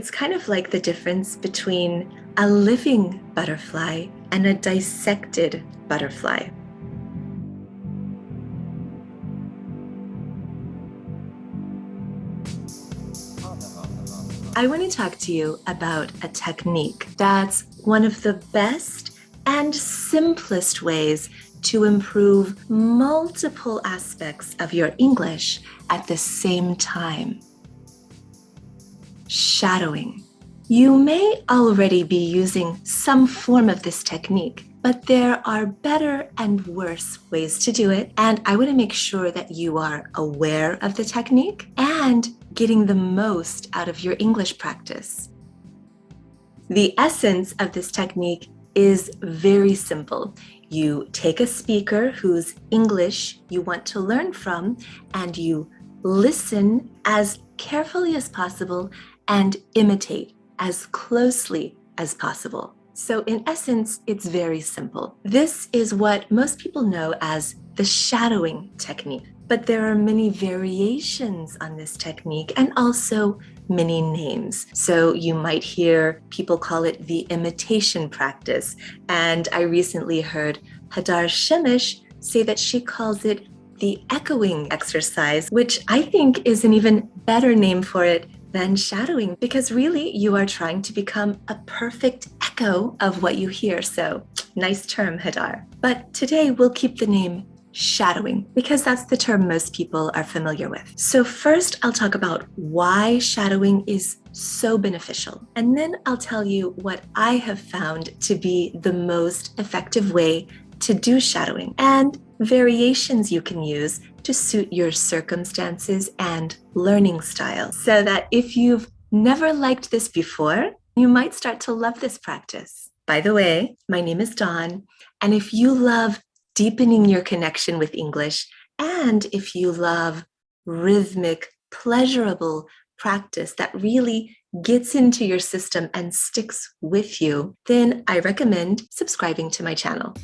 It's kind of like the difference between a living butterfly and a dissected butterfly. I want to talk to you about a technique that's one of the best and simplest ways to improve multiple aspects of your English at the same time. Shadowing. You may already be using some form of this technique, but there are better and worse ways to do it, and I want to make sure that you are aware of the technique and getting the most out of your English practice. The essence of this technique is very simple. You take a speaker whose English you want to learn from, and you listen as carefully as possible and imitate as closely as possible. So in essence, it's very simple. This is what most people know as the shadowing technique, but there are many variations on this technique and also many names. So you might hear people call it the imitation practice. And I recently heard Hadar Shemesh say that she calls it the echoing exercise, which I think is an even better name for it than shadowing, because really you are trying to become a perfect echo of what you hear. So nice term, Hadar. But today we'll keep the name shadowing because that's the term most people are familiar with. So first I'll talk about why shadowing is so beneficial. And then I'll tell you what I have found to be the most effective way to do shadowing and variations you can use to suit your circumstances and learning style, so that if you've never liked this before, you might start to love this practice. By the way, my name is Dawn, and if you love deepening your connection with English, and if you love rhythmic, pleasurable practice that really gets into your system and sticks with you, then I recommend subscribing to my channel.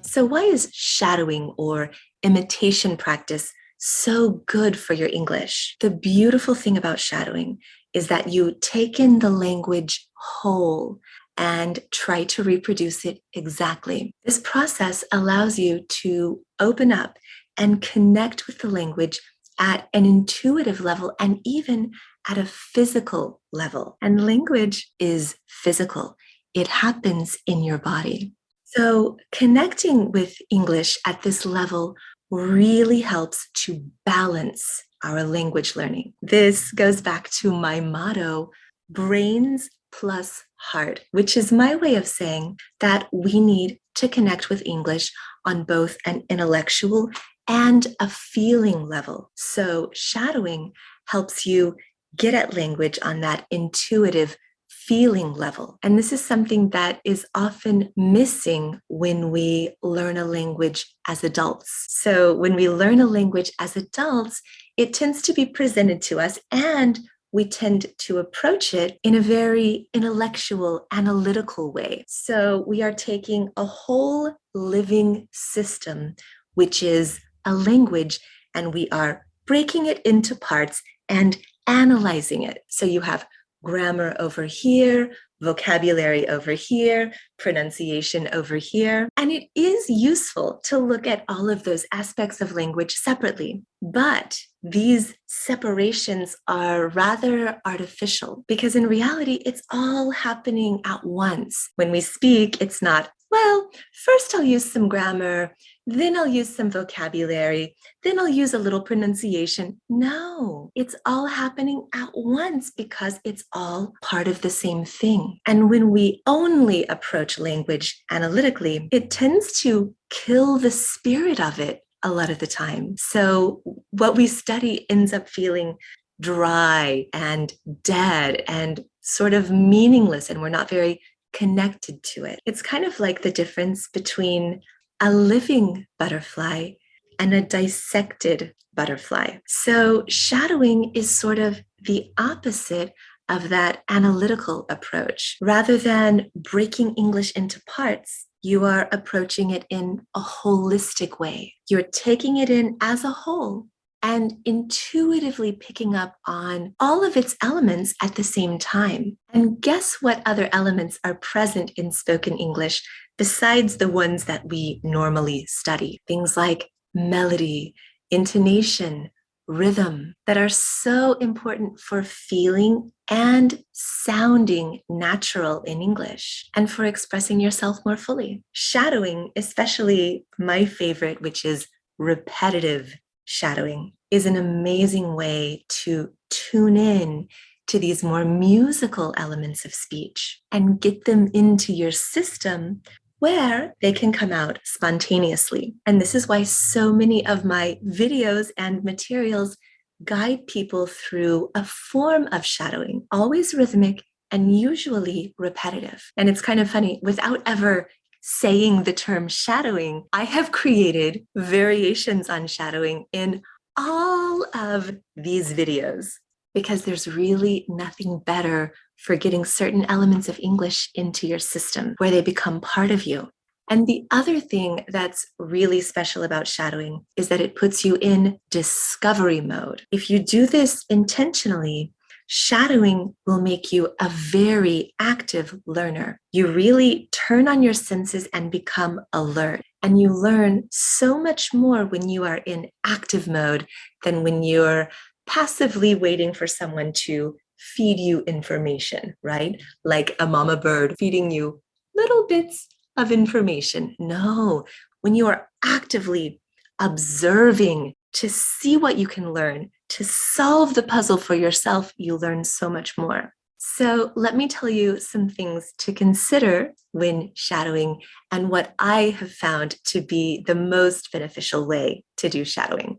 So why is shadowing or imitation practice so good for your English? The beautiful thing about shadowing is that you take in the language whole and try to reproduce it exactly. This process allows you to open up and connect with the language at an intuitive level and even at a physical level. And language is physical. It happens in your body. So connecting with English at this level really helps to balance our language learning. This goes back to my motto, brains plus heart, which is my way of saying that we need to connect with English on both an intellectual and a feeling level. So shadowing helps you get at language on that intuitive feeling level. And this is something that is often missing when we learn a language as adults. So when we learn a language as adults, it tends to be presented to us and we tend to approach it in a very intellectual, analytical way. So we are taking a whole living system, which is a language, and we are breaking it into parts and analyzing it. So you have grammar over here, vocabulary over here, pronunciation over here. And it is useful to look at all of those aspects of language separately. But these separations are rather artificial because in reality, it's all happening at once. When we speak, it's not, well, first I'll use some grammar, then I'll use some vocabulary, then I'll use a little pronunciation. No, it's all happening at once because it's all part of the same thing. And when we only approach language analytically, it tends to kill the spirit of it a lot of the time. So what we study ends up feeling dry and dead and sort of meaningless, and we're not very connected to it. It's kind of like the difference between a living butterfly and a dissected butterfly. So shadowing is sort of the opposite of that analytical approach. Rather than breaking English into parts, you are approaching it in a holistic way. You're taking it in as a whole and intuitively picking up on all of its elements at the same time. And guess what other elements are present in spoken English besides the ones that we normally study? Things like melody, intonation, rhythm, that are so important for feeling and sounding natural in English and for expressing yourself more fully. Shadowing, especially my favorite, which is repetitive shadowing, is an amazing way to tune in to these more musical elements of speech and get them into your system where they can come out spontaneously. And this is why so many of my videos and materials guide people through a form of shadowing, always rhythmic and usually repetitive. And it's kind of funny, without ever saying the term shadowing, I have created variations on shadowing in all of these videos because there's really nothing better for getting certain elements of English into your system where they become part of you. And the other thing that's really special about shadowing is that it puts you in discovery mode. If you do this intentionally, shadowing will make you a very active learner. You really turn on your senses and become alert. And you learn so much more when you are in active mode than when you're passively waiting for someone to feed you information, right? Like a mama bird feeding you little bits of information. No, when you are actively observing to see what you can learn, to solve the puzzle for yourself, you learn so much more. So let me tell you some things to consider when shadowing and what I have found to be the most beneficial way to do shadowing.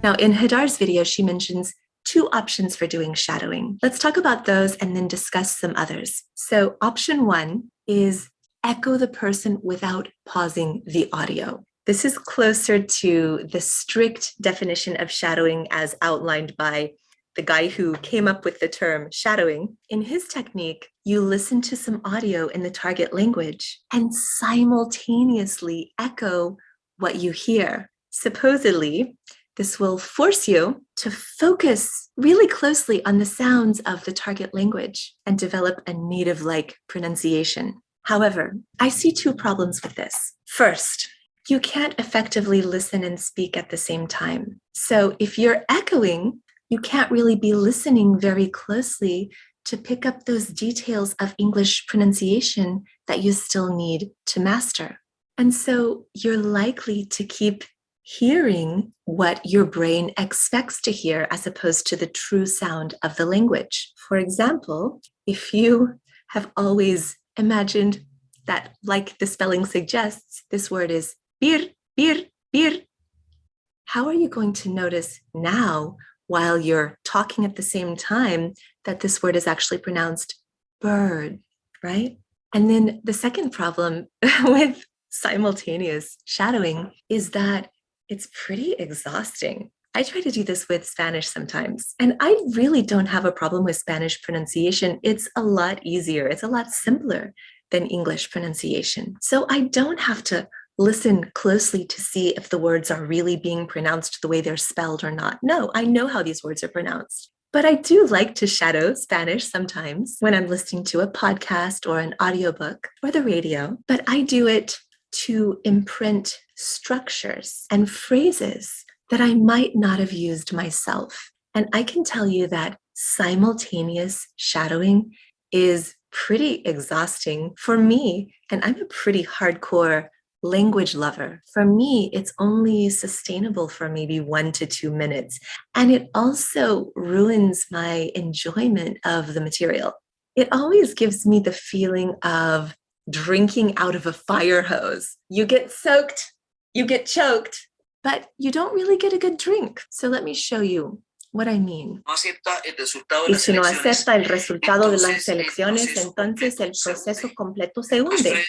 Now, in Hadar's video, she mentions 2 options for doing shadowing. Let's talk about those and then discuss some others. So option 1 is echo the person without pausing the audio. This is closer to the strict definition of shadowing as outlined by the guy who came up with the term shadowing. In his technique, you listen to some audio in the target language and simultaneously echo what you hear. Supposedly, this will force you to focus really closely on the sounds of the target language and develop a native-like pronunciation. However, I see 2 problems with this. First, you can't effectively listen and speak at the same time. So if you're echoing, you can't really be listening very closely to pick up those details of English pronunciation that you still need to master. And so you're likely to keep hearing what your brain expects to hear as opposed to the true sound of the language. For example, if you have always imagined that, like the spelling suggests, this word is bir, bir, bir, how are you going to notice now, while you're talking at the same time, that this word is actually pronounced bird, right? And then the second problem with simultaneous shadowing is that it's pretty exhausting. I try to do this with Spanish sometimes, and I really don't have a problem with Spanish pronunciation. It's a lot easier. It's a lot simpler than English pronunciation. So I don't have to listen closely to see if the words are really being pronounced the way they're spelled or not. No, I know how these words are pronounced. But I do like to shadow Spanish sometimes when I'm listening to a podcast or an audiobook or the radio, but I do it to imprint structures and phrases that I might not have used myself. And I can tell you that simultaneous shadowing is pretty exhausting for me, and I'm a pretty hardcore language lover. For me, it's only sustainable for maybe 1 to 2 minutes, and it also ruins my enjoyment of the material. It always gives me the feeling of drinking out of a fire hose. You get soaked, you get choked, but you don't really get a good drink. So let me show you what I mean. Y si no acepta el resultado de las elecciones, entonces el proceso completo se hunde.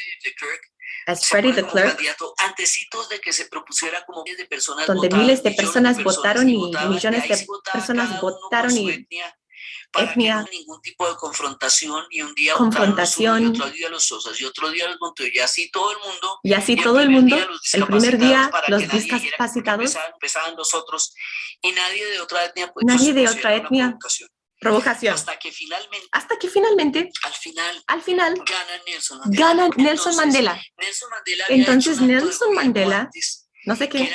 As Freddie the Clerk, donde miles de personas votaron y millones de personas votaron y para que no hubo ningún tipo de confrontación y un día votaron los unos y otro día los sosas y otro día los Montoya y así todo el mundo. Y así todo el mundo, el primer día los discapacitados empezaban los otros y nadie de otra etnia pues, nadie de otra etnia provocación hasta que finalmente al final gana Nelson Mandela. Entonces Nelson Mandela no sé qué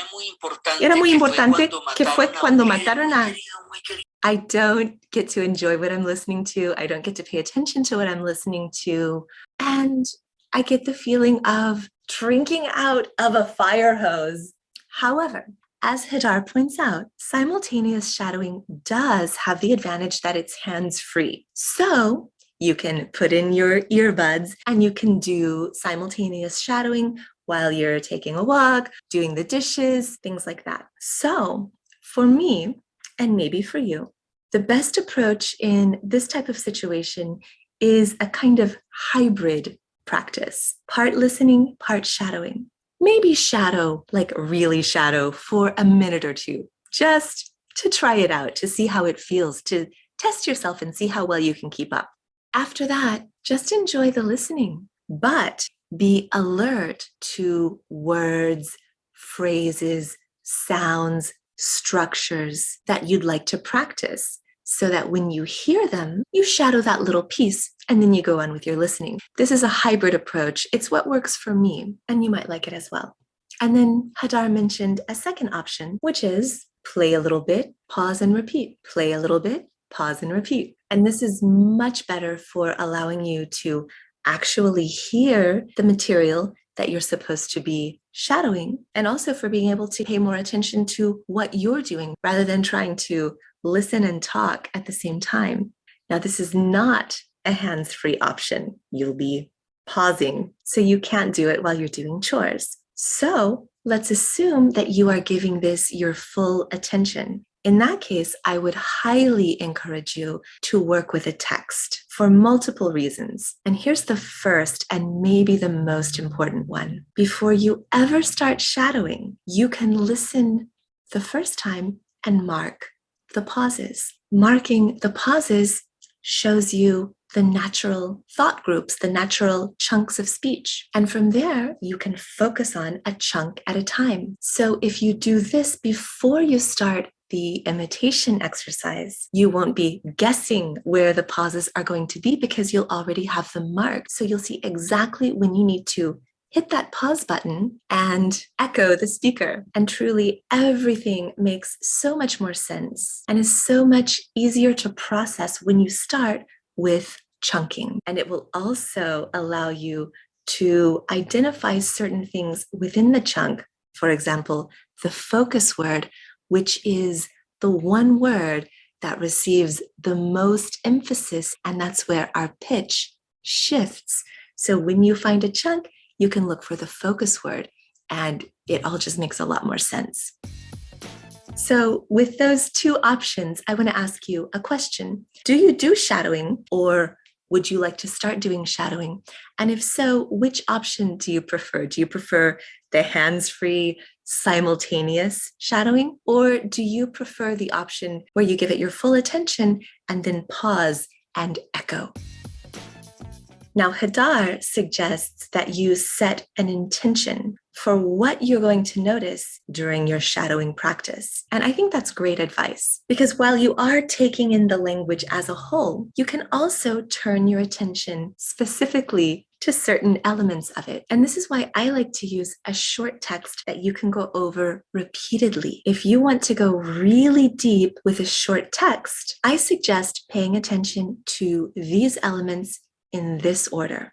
era muy importante que fue cuando mataron a I don't get to enjoy what I'm listening to. I don't get to pay attention to what I'm listening to. And I get the feeling of drinking out of a fire hose. However, as Hadar points out, simultaneous shadowing does have the advantage that it's hands-free. So you can put in your earbuds and you can do simultaneous shadowing while you're taking a walk, doing the dishes, things like that. So for me, and maybe for you, the best approach in this type of situation is a kind of hybrid practice, part listening, part shadowing. Maybe shadow, like really shadow for a minute or two, just to try it out, to see how it feels, to test yourself and see how well you can keep up. After that, just enjoy the listening, but be alert to words, phrases, sounds, structures that you'd like to practice so that when you hear them, you shadow that little piece and then you go on with your listening. This is a hybrid approach. It's what works for me, and you might like it as well. And then Hadar mentioned a second option, which is play a little bit, pause and repeat. Play a little bit, pause and repeat. And this is much better for allowing you to actually hear the material that you're supposed to be shadowing, and also for being able to pay more attention to what you're doing rather than trying to listen and talk at the same time. Now, this is not a hands-free option. You'll be pausing, so you can't do it while you're doing chores. So let's assume that you are giving this your full attention. In that case, I would highly encourage you to work with a text for multiple reasons. And here's the first and maybe the most important one. Before you ever start shadowing, you can listen the first time and mark the pauses. Marking the pauses shows you the natural thought groups, the natural chunks of speech. And from there, you can focus on a chunk at a time. So if you do this before you start the imitation exercise, you won't be guessing where the pauses are going to be because you'll already have them marked. So you'll see exactly when you need to hit that pause button and echo the speaker. And truly, everything makes so much more sense and is so much easier to process when you start with chunking. And it will also allow you to identify certain things within the chunk. For example, the focus word, which is the one word that receives the most emphasis, and that's where our pitch shifts. So when you find a chunk, you can look for the focus word, and it all just makes a lot more sense. So with those two options, I want to ask you a question. Do you do shadowing, or would you like to start doing shadowing? And if so, which option do you prefer? Do you prefer the hands-free, simultaneous shadowing, or do you prefer the option where you give it your full attention and then pause and echo? Now, Hadar suggests that you set an intention for what you're going to notice during your shadowing practice. And I think that's great advice, because while you are taking in the language as a whole, you can also turn your attention specifically to certain elements of it. And this is why I like to use a short text that you can go over repeatedly. If you want to go really deep with a short text, I suggest paying attention to these elements in this order.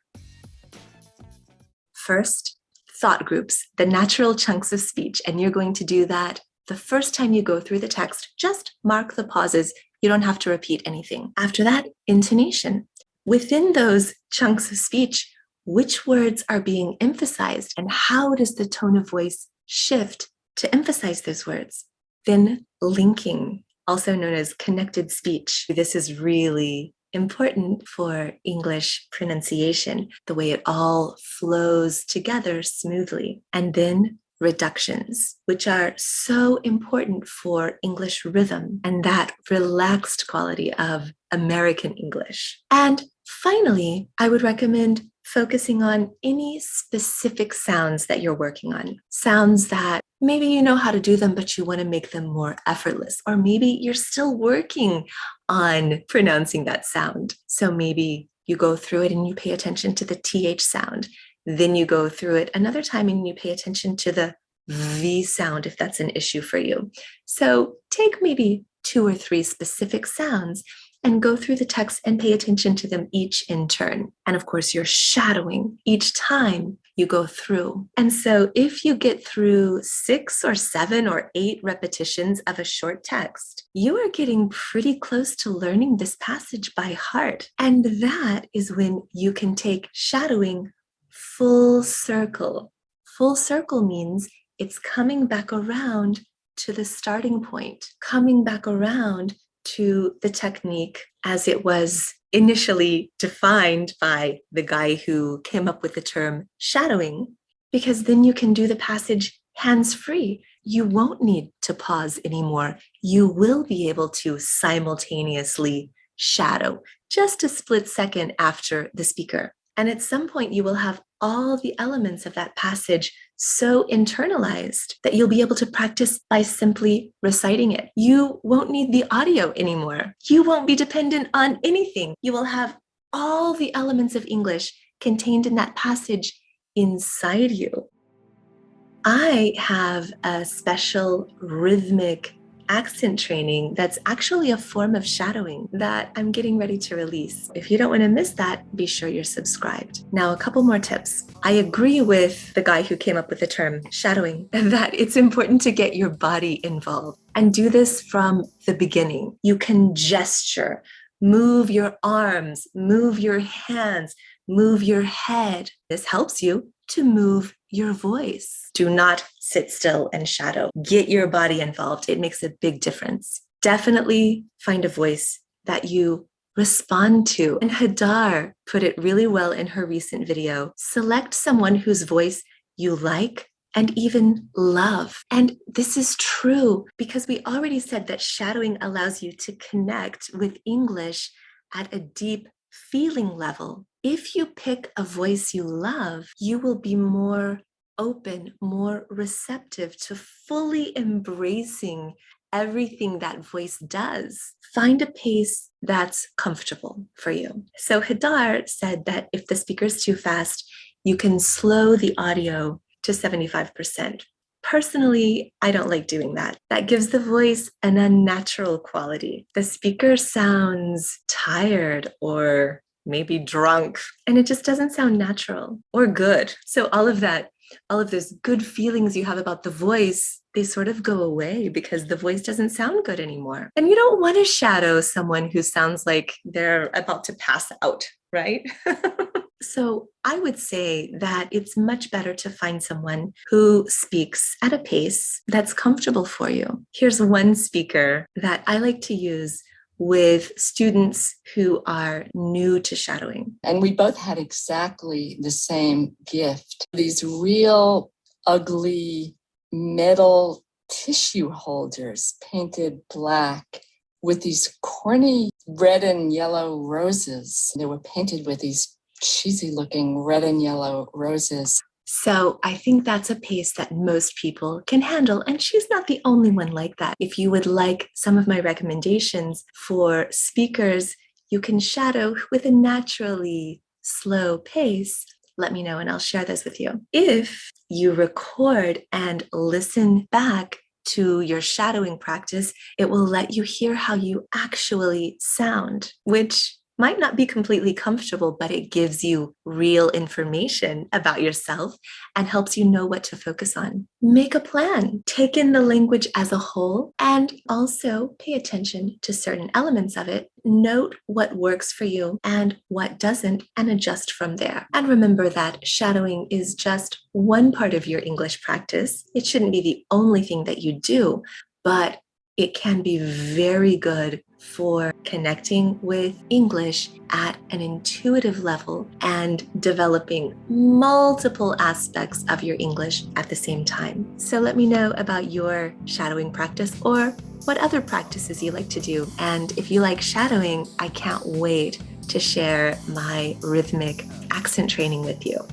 First, thought groups, the natural chunks of speech. And you're going to do that the first time you go through the text. Just mark the pauses. You don't have to repeat anything. After that, intonation. Within those chunks of speech, which words are being emphasized and how does the tone of voice shift to emphasize those words? Then linking, also known as connected speech. This is really important for English pronunciation, the way it all flows together smoothly. And then reductions, which are so important for English rhythm and that relaxed quality of American English. And finally, I would recommend focusing on any specific sounds that you're working on. Sounds that maybe you know how to do them, but you want to make them more effortless. Or maybe you're still working on pronouncing that sound. So maybe you go through it and you pay attention to the TH sound. Then you go through it another time and you pay attention to the V sound if that's an issue for you. So take maybe 2 or 3 specific sounds and go through the text and pay attention to them each in turn. And of course, you're shadowing each time you go through. And so if you get through 6 or 7 or 8 repetitions of a short text, you are getting pretty close to learning this passage by heart. And that is when you can take shadowing full circle. Full circle means it's coming back around to the starting point, coming back around to the technique as it was initially defined by the guy who came up with the term shadowing, because then you can do the passage hands-free. You won't need to pause anymore. You will be able to simultaneously shadow just a split second after the speaker. And at some point, you will have all the elements of that passage so internalized that you'll be able to practice by simply reciting it. You won't need the audio anymore. You won't be dependent on anything. You will have all the elements of English contained in that passage inside you. I have a special rhythmic accent training that's actually a form of shadowing that I'm getting ready to release. If you don't want to miss that, be sure you're subscribed. Now, a couple more tips. I agree with the guy who came up with the term shadowing, that it's important to get your body involved and do this from the beginning. You can gesture, move your arms, move your hands, move your head. This helps you to move your voice. Do not sit still and shadow. Get your body involved. It makes a big difference. Definitely find a voice that you respond to. And Hadar put it really well in her recent video. Select someone whose voice you like and even love. And this is true because we already said that shadowing allows you to connect with English at a deep feeling level. If you pick a voice you love, you will be more open, more receptive to fully embracing everything that voice does. Find a pace that's comfortable for you. So Hadar said that if the speaker's too fast, you can slow the audio to 75%. Personally, I don't like doing that. That gives the voice an unnatural quality. The speaker sounds tired or maybe drunk, and it just doesn't sound natural or good. So all of those good feelings you have about the voice, they sort of go away because the voice doesn't sound good anymore. And you don't want to shadow someone who sounds like they're about to pass out, right? So I would say that it's much better to find someone who speaks at a pace that's comfortable for you. Here's one speaker that I like to use with students who are new to shadowing. And we both had exactly the same gift. These real ugly metal tissue holders painted black with these corny red and yellow roses. They were painted with these cheesy looking red and yellow roses. So I think that's a pace that most people can handle, and she's not the only one like that. If you would like some of my recommendations for speakers you can shadow with a naturally slow pace, let me know and I'll share this with you. If you record and listen back to your shadowing practice, it will let you hear how you actually sound, which might not be completely comfortable, but it gives you real information about yourself and helps you know what to focus on. Make a plan, take in the language as a whole, and also pay attention to certain elements of it. Note what works for you and what doesn't, and adjust from there. And remember that shadowing is just one part of your English practice. It shouldn't be the only thing that you do, but it can be very good for connecting with English at an intuitive level and developing multiple aspects of your English at the same time. So let me know about your shadowing practice or what other practices you like to do. And if you like shadowing, I can't wait to share my rhythmic accent training with you.